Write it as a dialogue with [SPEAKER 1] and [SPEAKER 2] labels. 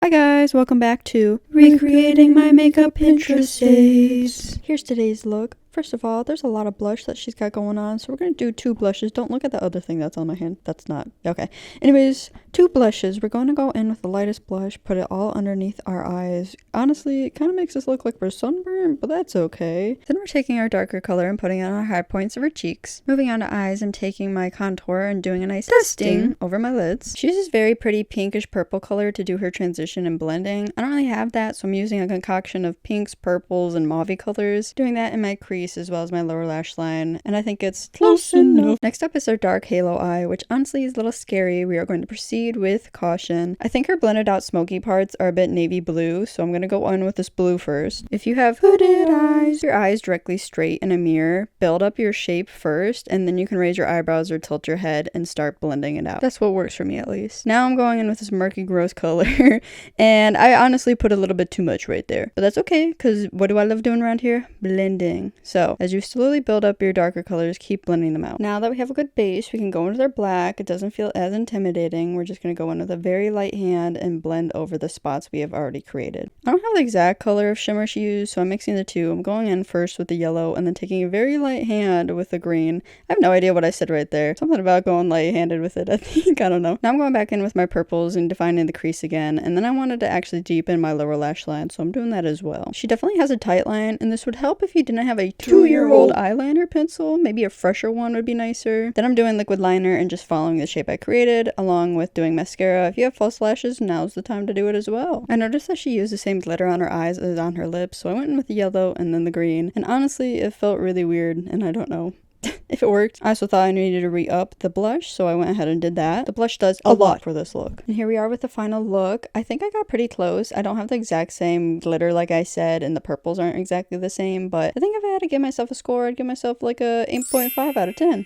[SPEAKER 1] Hi guys, welcome back to Recreating My Makeup Pinterest Days. Here's today's look. First of all, there's a lot of blush that she's got going on, so we're going to do two blushes. Don't look at the other thing that's on my hand. That's not. Okay. Anyways, two blushes. We're going to go in with the lightest blush, put it all underneath our eyes. Honestly, it kind of makes us look like we're sunburned, but that's okay. Then we're taking our darker color and putting it on our high points of our cheeks. Moving on to eyes, I'm taking my contour and doing a nice dusting over my lids. She uses very pretty pinkish purple color to do her transition and blending. I don't really have that, so I'm using a concoction of pinks, purples, and mauve colors. Doing that in my crease as well as my lower lash line, and I think it's close enough. Next up is our dark halo eye, which honestly is a little scary. We are going to proceed with caution. I think her blended out smoky parts are a bit navy blue, so I'm going to go on with this blue first. If you have hooded eyes, your eyes directly straight in a mirror, build up your shape first, and then you can raise your eyebrows or tilt your head and start blending it out. That's what works for me at least. Now I'm going in with this murky gross color, and I honestly put a little bit too much right there, but that's okay, because what do I love doing around here? Blending. So as you slowly build up your darker colors, keep blending them out. Now that we have a good base, we can go into our black. It doesn't feel as intimidating. We're just going to go in with a very light hand and blend over the spots we have already created. I don't have the exact color of shimmer she used, so I'm mixing the two. I'm going in first with the yellow and then taking a very light hand with the green. I have no idea what I said right there. Something about going light-handed with it, I think. I don't know. Now I'm going back in with my purples and defining the crease again, and then I wanted to actually deepen my lower lash line, so I'm doing that as well. She definitely has a tight line, and this would help if you didn't have a two-year-old eyeliner pencil. Maybe a fresher one would be nicer. Then I'm doing liquid liner and just following the shape I created, along with doing mascara. If you have false lashes, now's the time to do it as well. I noticed that she used the same glitter on her eyes as on her lips, so I went in with the yellow and then the green, and honestly it felt really weird, and I don't know if it worked. I also thought I needed to re-up the blush, so I went ahead and did that. The blush does a lot for this look. And here we are with the final look. I think I got pretty close. I don't have the exact same glitter like I said, and the purples aren't exactly the same, but I think if I had to give myself a score, I'd give myself like a 8.5 out of 10.